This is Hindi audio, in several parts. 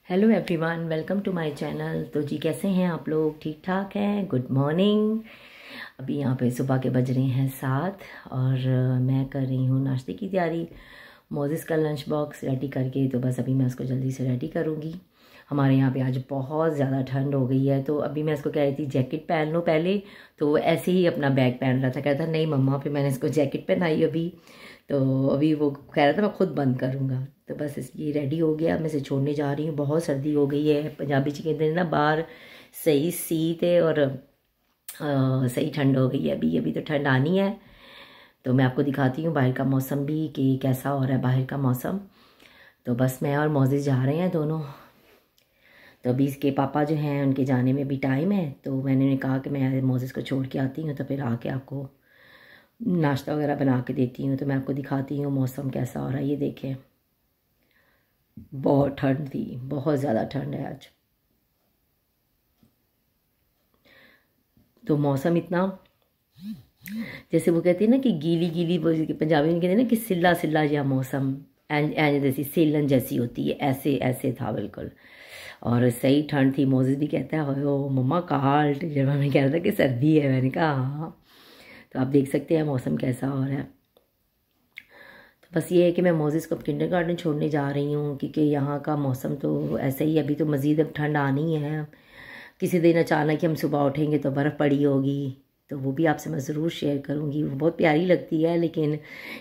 Hello everyone, welcome to my channel. तो जी कैसे हैं आप लोग? ठीक ठाक हैं? Good morning. अभी यहाँ पे सुबह के बज रहे हैं 7 और मैं कर रही हूँ नाश्ते की तैयारी। मोजिस का लंच बॉक्स रेडी करके तो बस अभी मैं उसको जल्दी से रेडी करूँगी। हमारे यहाँ पे आज बहुत ज़्यादा ठंड हो गई है, तो अभी मैं इसको कह रही थी जैकेट पहन लो पहले, तो वो ऐसे ही अपना बैग पहन रहा था। कहता नहीं मम्मा, फिर मैंने इसको जैकेट पहनाई अभी। तो अभी वो कह रहा था मैं खुद बंद करूँगा, तो बस ये रेडी हो गया। मैं इसे छोड़ने जा रही हूँ। बहुत सर्दी हो गई है। पंजाबी जी कहते हैं ना, बाहर सही शीत है और सही ठंड हो गई है। अभी अभी तो ठंड आनी है। तो मैं आपको दिखाती हूँ बाहर का मौसम भी कि कैसा हो रहा है बाहर का मौसम। तो बस मैं और मोजिस जा रहे हैं दोनों। तो अभी इसके पापा जो हैं उनके जाने में भी टाइम है, तो मैंने उन्हें कहा कि मैं मोजिस को छोड़ के आती हूँ, तो फिर आके आपको नाश्ता वगैरह बना के देती हूँ। तो मैं आपको दिखाती हूँ मौसम कैसा हो रहा है। ये देखें, बहुत ठंड थी, बहुत ज़्यादा ठंड है आज। तो मौसम इतना, जैसे वो कहते हैं ना कि गीली गीली, वो पंजाबी में कहते हैं ना कि सिल्ला सिल्ला जहा मौसम, एंड जैसी सेलन जैसी होती है, ऐसे ऐसे था बिल्कुल। और सही ठंड थी। मोजिस भी कहता है ओ मम्मा काल्ट, जब हमें कह रहा था कि सर्दी है, मैंने कहा हाँ। तो आप देख सकते हैं मौसम कैसा हो रहा है। तो बस ये है कि मैं मोजिस को किंडरगार्टन छोड़ने जा रही हूँ, क्योंकि यहाँ का मौसम तो ऐसा ही। अभी तो मज़ीद अब ठंड आनी है। किसी दिन अचानक ही हम सुबह उठेंगे तो बर्फ़ पड़ी होगी, तो वो भी आपसे मैं ज़रूर शेयर करूँगी। वो बहुत प्यारी लगती है, लेकिन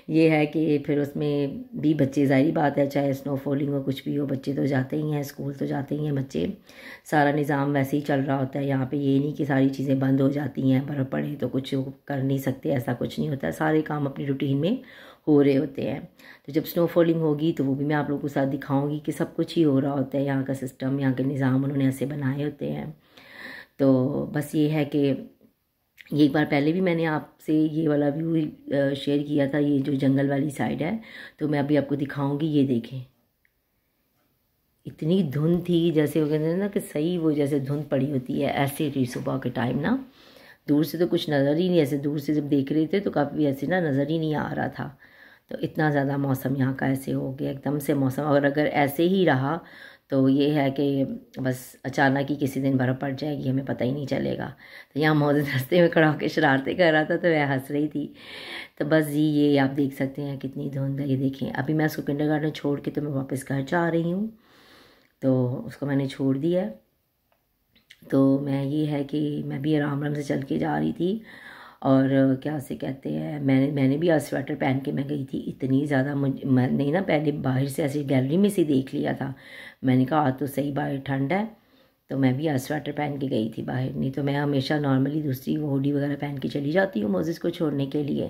ये है कि फिर उसमें भी बच्चे, ज़ाहिर बात है, चाहे स्नोफॉलिंग हो कुछ भी हो, बच्चे तो जाते ही हैं, स्कूल तो जाते ही हैं बच्चे। सारा निज़ाम वैसे ही चल रहा होता है यहाँ पे। ये नहीं कि सारी चीज़ें बंद हो जाती हैं, बर्फ़ पड़े तो कुछ कर नहीं सकते, ऐसा कुछ नहीं होता है। सारे काम अपनी रूटीन में हो रहे होते हैं। तो जब स्नोफॉलिंग होगी तो वो भी मैं आप लोगों के साथ दिखाऊंगी कि सब कुछ ही हो रहा होता है। यहाँ का सिस्टम, यहाँ के निज़ाम उन्होंने ऐसे बनाए होते हैं। तो बस ये है कि ये एक बार पहले भी मैंने आपसे ये वाला व्यू शेयर किया था, ये जो जंगल वाली साइड है। तो मैं अभी आपको दिखाऊंगी। ये देखें, इतनी धुंध थी, जैसे वो कहते हैं ना कि सही वो जैसे धुंध पड़ी होती है, ऐसे थी सुबह के टाइम ना। दूर से तो कुछ नज़र ही नहीं, ऐसे दूर से जब देख रहे थे तो काफ़ी ऐसे ना नज़र ही नहीं आ रहा था। तो इतना ज़्यादा मौसम यहाँ का ऐसे हो गया एकदम से मौसम। और अगर ऐसे ही रहा तो ये है कि बस अचानक ही किसी दिन बर्फ़ पड़ जाएगी, हमें पता ही नहीं चलेगा। तो यहाँ मौजूद रास्ते में खड़ा होकर शरारतें कर रहा था, तो मैं हंस रही थी। तो बस जी ये आप देख सकते हैं कितनी धुंध है। ये देखें, अभी मैं उसको किंडरगार्टन छोड़ के तो मैं वापस घर जा रही हूँ। तो उसको मैंने छोड़ दिया। तो मैं ये है कि मैं भी आराम आराम से चल के जा रही थी। और क्या से कहते हैं, मैंने भी आज स्वेटर पहन के मैं गई थी। इतनी ज़्यादा मैंने ना पहले बाहर से ऐसे गैलरी में से देख लिया था। मैंने कहा आज तो सही बाहर ठंड है, तो मैं भी आज स्वेटर पहन के गई थी बाहर। नहीं तो मैं हमेशा नॉर्मली दूसरी वो हुडी वगैरह पहन के चली जाती हूँ मोजिस को छोड़ने के लिए।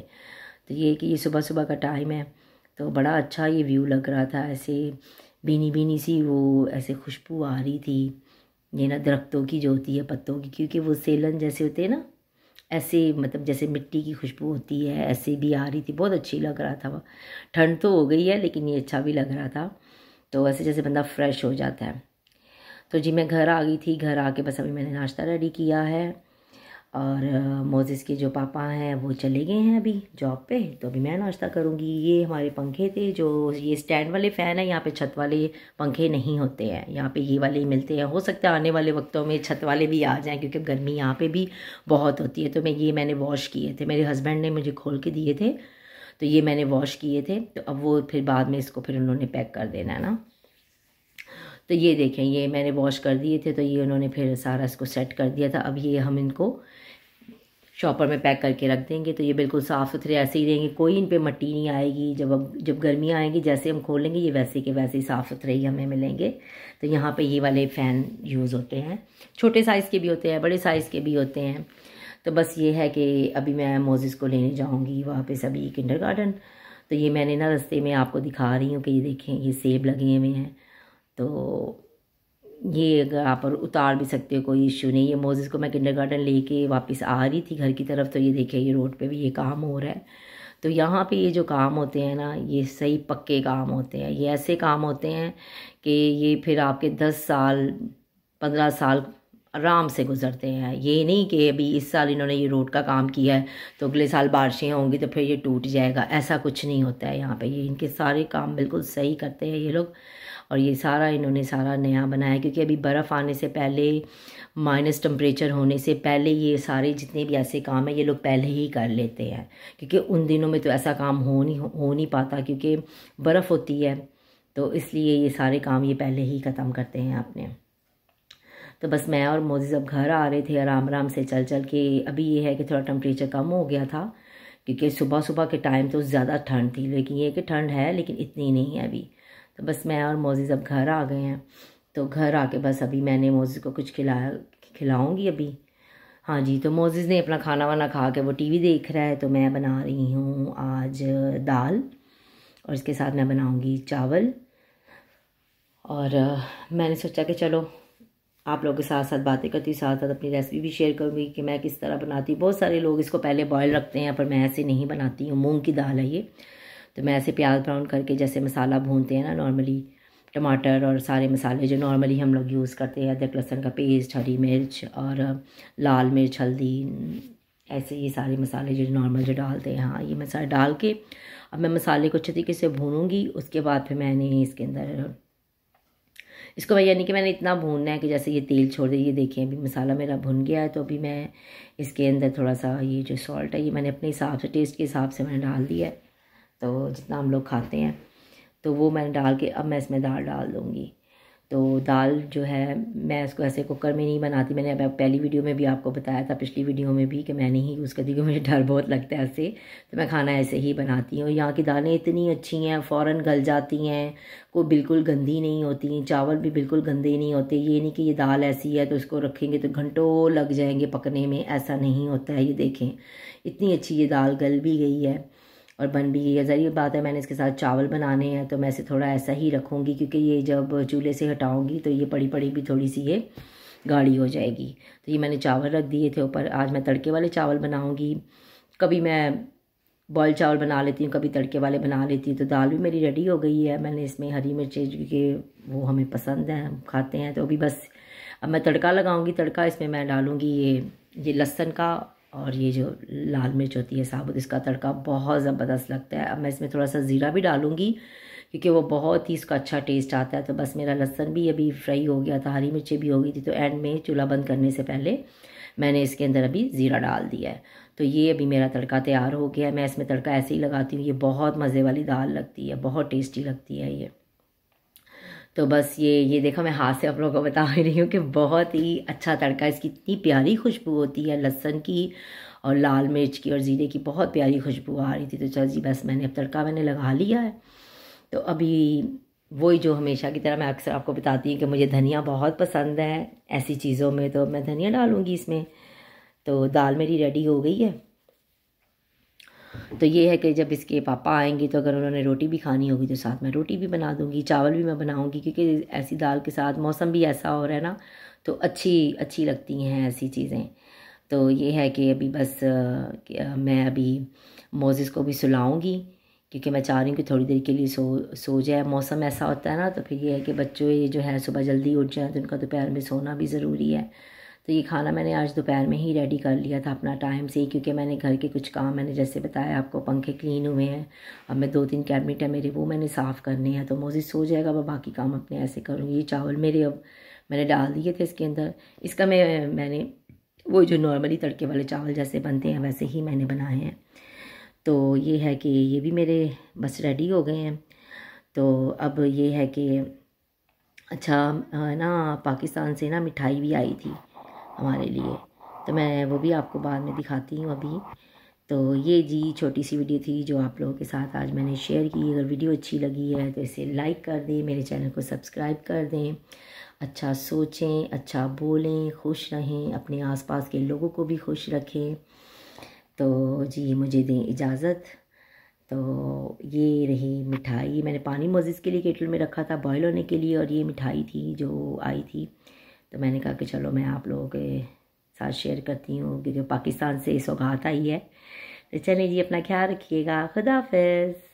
तो ये कि ये सुबह सुबह का टाइम है, तो बड़ा अच्छा ये व्यू लग रहा था। ऐसे भीनी भीनी सी वो ऐसे खुशबू आ रही थी, ये ना दरख्तों की जो होती है, पत्तों की, क्योंकि वो सेलन जैसे होते हैं ना, ऐसे मतलब जैसे मिट्टी की खुशबू होती है, ऐसे भी आ रही थी। बहुत अच्छी लग रहा था। ठंड तो हो गई है, लेकिन ये अच्छा भी लग रहा था। तो वैसे जैसे बंदा फ्रेश हो जाता है। तो जी मैं घर आ गई थी। घर आके बस अभी मैंने नाश्ता रेडी किया है। और मोजिस के जो पापा हैं वो चले गए हैं अभी जॉब पे, तो अभी मैं नाश्ता करूँगी। ये हमारे पंखे थे, जो ये स्टैंड वाले फ़ैन है। यहाँ पे छत वाले पंखे नहीं होते हैं, यहाँ पे ये वाले ही मिलते हैं। हो सकता है आने वाले वक्तों में छत वाले भी आ जाएं, क्योंकि गर्मी यहाँ पे भी बहुत होती है। तो मैंने वॉश किए थे, मेरे हस्बैंड ने मुझे खोल के दिए थे, तो ये मैंने वॉश किए थे। तो अब वो फिर बाद में इसको फिर उन्होंने पैक कर देना है ना। तो ये देखें, ये मैंने वॉश कर दिए थे, तो ये उन्होंने फिर सारा इसको सेट कर दिया था। अब ये हम इनको शॉपर में पैक करके रख देंगे, तो ये बिल्कुल साफ़ सुथरे ऐसे ही रहेंगे। कोई इन पे मट्टी नहीं आएगी। जब गर्मियाँ आएंगी, जैसे हम खोलेंगे ये वैसे के वैसे ही साफ़ सुथरे ही हमें मिलेंगे। तो यहाँ पे ये वाले फ़ैन यूज़ होते हैं, छोटे साइज़ के भी होते हैं, बड़े साइज़ के भी होते हैं। तो बस ये है कि अभी मैं मोजिस को लेने जाऊँगी वापस अभी किंडरगार्टन। तो ये मैंने ना रास्ते में आपको दिखा रही हूँ कि ये देखें, ये सेब लगे हुए हैं। तो ये अगर आप उतार भी सकते हो, कोई इश्यू नहीं। ये मोजिस को मैं किंडरगार्टन लेके वापस आ रही थी घर की तरफ, तो ये देखिए ये रोड पे भी ये काम हो रहा है। तो यहाँ पे ये जो काम होते हैं ना, ये सही पक्के काम होते हैं। ये ऐसे काम होते हैं कि ये फिर आपके 10 साल 15 साल आराम से गुजरते हैं। ये नहीं कि अभी इस साल इन्होंने ये रोड का काम किया है तो अगले साल बारिशें होंगी तो फिर ये टूट जाएगा, ऐसा कुछ नहीं होता है यहाँ पे। ये इनके सारे काम बिल्कुल सही करते हैं ये लोग। और ये सारा इन्होंने सारा नया बनाया, क्योंकि अभी बर्फ़ आने से पहले, माइनस टेम्परेचर होने से पहले ये सारे जितने भी ऐसे काम हैं ये लोग पहले ही कर लेते हैं, क्योंकि उन दिनों में तो ऐसा काम हो नहीं पाता क्योंकि बर्फ़ होती है, तो इसलिए ये सारे काम ये पहले ही ख़त्म करते हैं अपने। तो बस मैं और मोज़िज़ अब घर आ रहे थे आराम आराम से चल चल के। अभी ये है कि थोड़ा टेम्परेचर कम हो गया था, क्योंकि सुबह सुबह के टाइम तो ज़्यादा ठंड थी, लेकिन ये कि ठंड है लेकिन इतनी नहीं है अभी। तो बस मैं और मोज़िज़ अब घर आ गए हैं। तो घर आके बस अभी मैंने मोज़िज़ को कुछ खिलाऊँगी अभी। हाँ जी, तो मोज़िज़ ने अपना खाना वाना खा के वो टीवी देख रहा है, तो मैं बना रही हूँ आज दाल, और इसके साथ मैं बनाऊँगी चावल। और मैंने सोचा कि चलो आप लोगों के साथ साथ बातें करती, साथ साथ अपनी रेसिपी भी शेयर करूँगी कि मैं किस तरह बनाती हूँ। बहुत सारे लोग इसको पहले बॉयल रखते हैं, पर मैं ऐसे नहीं बनाती हूँ। मूंग की दाल है ये, तो मैं ऐसे प्याज ब्राउन करके जैसे मसाला भूनते हैं ना नॉर्मली, टमाटर और सारे मसाले जो नॉर्मली हम लोग यूज़ करते हैं, अदरक लहसुन का पेस्ट, हरी मिर्च और लाल मिर्च, हल्दी, ऐसे ये सारे मसाले जो नॉर्मल जो डालते हैं, हाँ ये मसाले डाल के अब मैं मसाले को अच्छे तरीके से भूनूँगी। उसके बाद फिर मैंने इसके अंदर इसको यानी कि मैंने इतना भूनना है कि जैसे ये तेल छोड़ दे। ये देखें अभी मसाला मेरा भुन गया है, तो अभी मैं इसके अंदर थोड़ा सा ये जो सॉल्ट है ये मैंने अपने हिसाब से, टेस्ट के हिसाब से मैंने डाल दिया है, तो जितना हम लोग खाते हैं तो वो मैंने डाल के अब मैं इसमें दाल डाल दूँगी। तो दाल जो है मैं इसको ऐसे कुकर में नहीं बनाती। मैंने अब पहली वीडियो में भी आपको बताया था, पिछली वीडियो में भी, कि मैं नहीं यूज़ करती क्योंकि मुझे डर बहुत लगता है ऐसे, तो मैं खाना ऐसे ही बनाती हूँ। यहाँ की दालें इतनी अच्छी हैं, फ़ौरन गल जाती हैं, कोई बिल्कुल गंदी नहीं होती, चावल भी बिल्कुल गंदे नहीं होते। ये नहीं कि ये दाल ऐसी है तो इसको रखेंगे तो घंटों लग जाएंगे पकने में, ऐसा नहीं होता है। ये देखें इतनी अच्छी ये दाल गल भी गई है और बन भी गई है। ज़रूरी बात है मैंने इसके साथ चावल बनाने हैं, तो मैं इसे थोड़ा ऐसा ही रखूँगी, क्योंकि ये जब चूल्हे से हटाऊँगी तो ये पड़ी पड़ी भी थोड़ी सी ये गाढ़ी हो जाएगी। तो ये मैंने चावल रख दिए थे ऊपर। आज मैं तड़के वाले चावल बनाऊँगी। कभी मैं बॉयल चावल बना लेती हूँ, कभी तड़के वाले बना लेती हूँ। तो दाल भी मेरी रेडी हो गई है। मैंने इसमें हरी मिर्चें, क्योंकि वो हमें पसंद है, हम खाते हैं, तो अभी बस अब मैं तड़का लगाऊँगी। तड़का इसमें मैं डालूँगी ये लहसुन का, और ये जो लाल मिर्च होती है साबुत, इसका तड़का बहुत ज़बरदस्त लगता है। अब मैं इसमें थोड़ा सा ज़ीरा भी डालूँगी, क्योंकि वो बहुत ही इसका अच्छा टेस्ट आता है। तो बस मेरा लहसुन भी अभी फ्राई हो गया था, हरी मिर्चें भी हो गई थी, तो एंड में चूल्हा बंद करने से पहले मैंने इसके अंदर अभी ज़ीरा डाल दिया है। तो ये अभी मेरा तड़का तैयार हो गया है। मैं इसमें तड़का ऐसे ही लगाती हूँ। ये बहुत मज़े वाली दाल लगती है, बहुत टेस्टी लगती है ये। तो बस ये देखो मैं हाथ से आप लोगों को बता रही हूँ कि बहुत ही अच्छा तड़का, इसकी इतनी प्यारी खुशबू होती है लहसुन की और लाल मिर्च की और ज़ीरे की, बहुत प्यारी खुशबू आ रही थी। तो चल जी बस मैंने अब तड़का मैंने लगा लिया है। तो अभी वही जो हमेशा की तरह मैं अक्सर आपको बताती हूँ कि मुझे धनिया बहुत पसंद है ऐसी चीज़ों में, तो मैं धनिया डालूँगी इसमें। तो दाल मेरी रेडी हो गई है। तो ये है कि जब इसके पापा आएंगे तो अगर उन्होंने रोटी भी खानी होगी तो साथ में रोटी भी बना दूंगी, चावल भी मैं बनाऊंगी, क्योंकि ऐसी दाल के साथ मौसम भी ऐसा हो रहा है ना, तो अच्छी लगती हैं ऐसी चीज़ें। तो ये है कि अभी बस मैं अभी मोज़िज़ को भी सुलाऊंगी, क्योंकि मैं चाह रही हूँ कि थोड़ी देर के लिए सो जाए। मौसम ऐसा होता है ना, तो फिर ये है कि बच्चों ये जो है सुबह जल्दी उठ जाए, तो उनका दोपहर में सोना भी ज़रूरी है। तो ये खाना मैंने आज दोपहर में ही रेडी कर लिया था अपना टाइम से ही, क्योंकि मैंने घर के कुछ काम, मैंने जैसे बताया आपको, पंखे क्लीन हुए हैं। अब मैं 2-3 कैबिनेट है मेरे, वो मैंने साफ़ करने हैं। तो मोज़िज़ सो जाएगा, मैं बाकी काम अपने ऐसे करूँगी। ये चावल मेरे अब मैंने डाल दिए थे इसके अंदर। इसका मैंने वो जो नॉर्मली तड़के वाले चावल जैसे बनते हैं वैसे ही मैंने बनाए हैं। तो ये है कि ये भी मेरे बस रेडी हो गए हैं। तो अब ये है कि अच्छा ना, पाकिस्तान से ना मिठाई भी आई थी हमारे लिए, तो मैं वो भी आपको बाद में दिखाती हूँ अभी। तो ये जी छोटी सी वीडियो थी जो आप लोगों के साथ आज मैंने शेयर की। अगर वीडियो अच्छी लगी है तो इसे लाइक कर दें, मेरे चैनल को सब्सक्राइब कर दें। अच्छा सोचें, अच्छा बोलें, खुश रहें, अपने आसपास के लोगों को भी खुश रखें। तो जी मुझे दें इजाज़त। तो ये रही मिठाई, मैंने पानी मोज़िज़ के लिए केटल में रखा था बॉयल होने के लिए, और ये मिठाई थी जो आई थी। तो मैंने कहा कि चलो मैं आप लोगों के साथ शेयर करती हूँ, क्योंकि पाकिस्तान से सौगात आई है। तो चलिए जी, अपना ख्याल रखिएगा। खुदा हाफ़िज़।